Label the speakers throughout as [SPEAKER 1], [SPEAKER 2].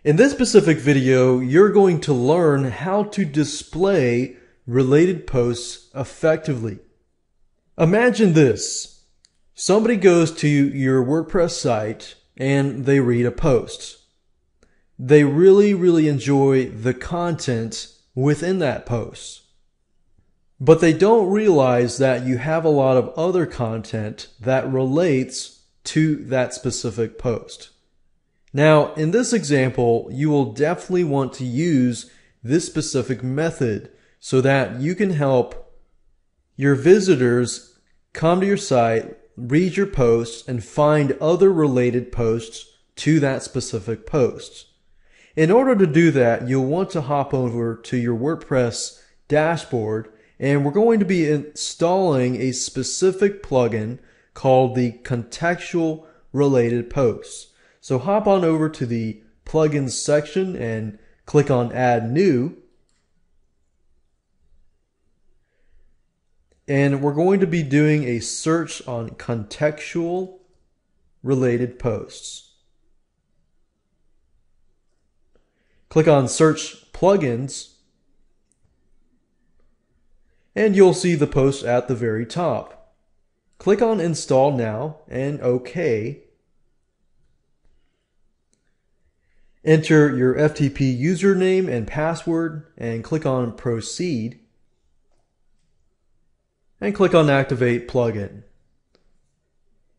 [SPEAKER 1] In this specific video, you're going to learn how to display related posts effectively. Imagine this. Somebody goes to your WordPress site and they read a post. They really enjoy the content within that post. But they don't realize that you have a lot of other content that relates to that specific post. Now, in this example, you will definitely want to use this specific method so that you can help your visitors come to your site, read your posts, and find other related posts to that specific post. In order to do that, you'll want to hop over to your WordPress dashboard, and we're going to be installing a specific plugin called the Contextual Related Posts. So hop on over to the plugins section and click on Add New. And we're going to be doing a search on contextual related posts. Click on Search Plugins, and you'll see the post at the very top. Click on Install Now and OK. Enter your FTP username and password and click on Proceed. And click on Activate Plugin.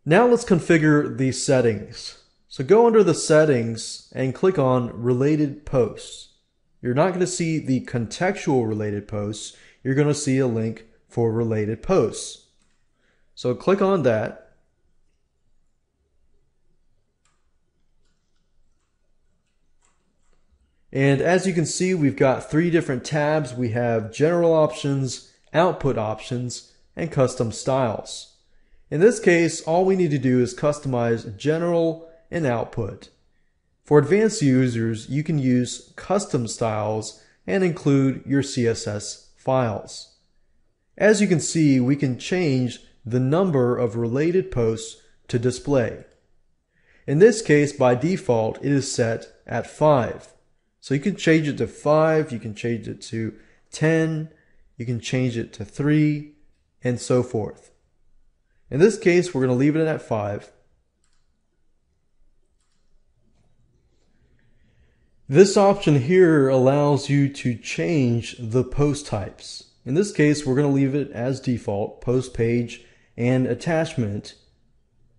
[SPEAKER 1] Now let's configure the settings. So go under the settings and click on Related Posts. You're not going to see the contextual related posts. You're going to see a link for related posts. So click on that. And as you can see, we've got three different tabs. We have General Options, Output Options, and Custom Styles. In this case, all we need to do is customize General and Output. For advanced users, you can use Custom Styles and include your CSS files. As you can see, we can change the number of related posts to display. In this case, by default, it is set at 5. So you can change it to 5, you can change it to 10, you can change it to 3, and so forth. In this case, we're going to leave it at 5. This option here allows you to change the post types. In this case, we're going to leave it as default, post page and attachment.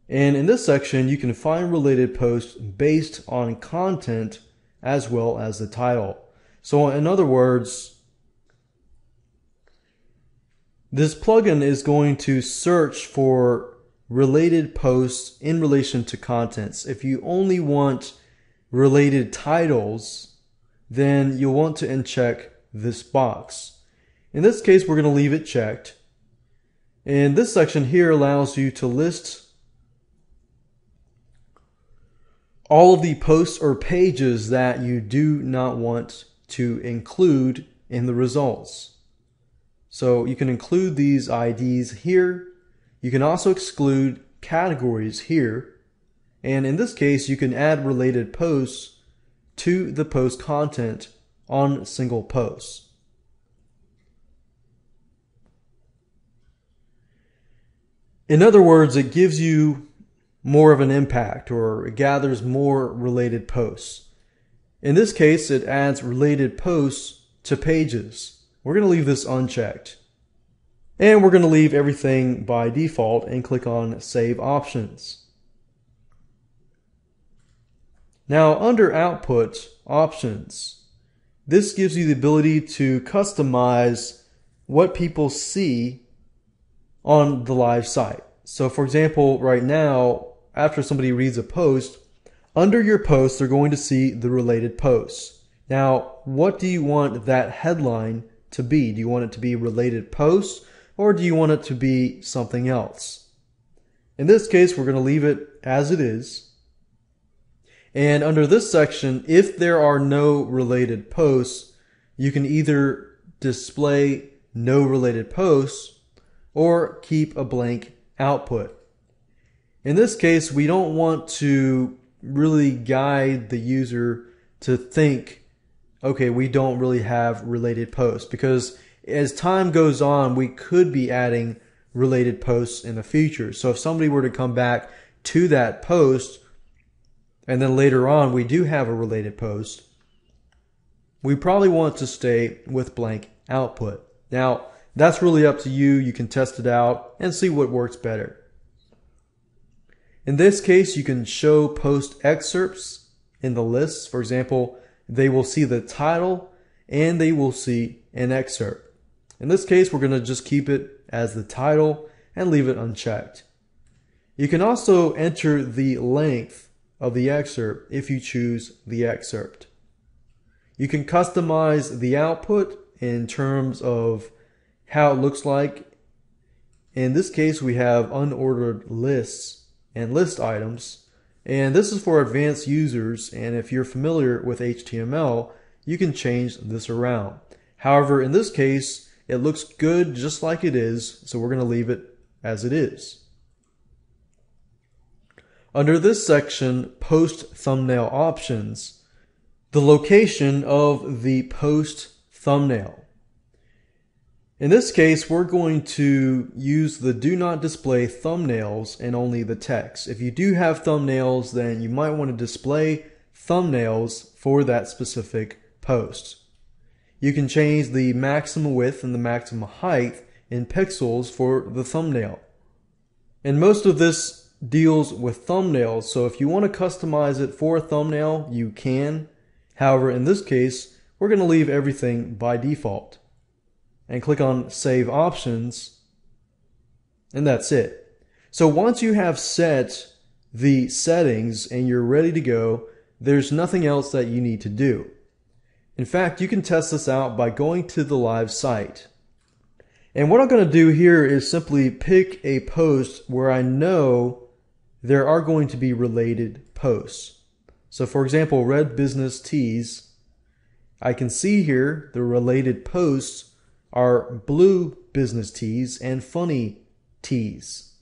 [SPEAKER 1] And in this section, you can find related posts based on content as well as the title. So in other words, this plugin is going to search for related posts in relation to contents. If you only want related titles, then you'll want to uncheck this box. In this case, we're going to leave it checked. And this section here allows you to list all of the posts or pages that you do not want to include in the results. So you can include these IDs here. You can also exclude categories here. And in this case, you can add related posts to the post content on single posts. In other words, it gives you more of an impact, or it gathers more related posts. In this case, it adds related posts to pages. We're going to leave this unchecked. And we're going to leave everything by default and click on Save Options. Now under Output Options, this gives you the ability to customize what people see on the live site. So for example, right now, after somebody reads a post, under your post, they're going to see the related posts. Now, what do you want that headline to be? Do you want it to be related posts, or do you want it to be something else? In this case, we're going to leave it as it is. And under this section, if there are no related posts, you can either display no related posts or keep a blank output. In this case, we don't want to really guide the user to think, okay, we don't really have related posts, because as time goes on, we could be adding related posts in the future. So if somebody were to come back to that post and then later on we do have a related post, we probably want to stay with blank output. Now, that's really up to you. You can test it out and see what works better. In this case, you can show post excerpts in the lists. For example, they will see the title and they will see an excerpt. In this case, we're going to just keep it as the title and leave it unchecked. You can also enter the length of the excerpt if you choose the excerpt. You can customize the output in terms of how it looks like. In this case, we have unordered lists and list items. And this is for advanced users. And if you're familiar with HTML, you can change this around. However, in this case, it looks good just like it is, so we're going to leave it as it is. Under this section, Post Thumbnail Options, the location of the post thumbnail. In this case, we're going to use the Do Not Display Thumbnails and only the text. If you do have thumbnails, then you might want to display thumbnails for that specific post. You can change the maximum width and the maximum height in pixels for the thumbnail. And most of this deals with thumbnails, so if you want to customize it for a thumbnail, you can. However, in this case, we're going to leave everything by default. And click on Save Options, and that's it. So once you have set the settings and you're ready to go, there's nothing else that you need to do. In fact, you can test this out by going to the live site. And what I'm going to do here is simply pick a post where I know there are going to be related posts. So for example, Red Business Tees, I can see here the related posts are Blue Business Tees and Funny Tees.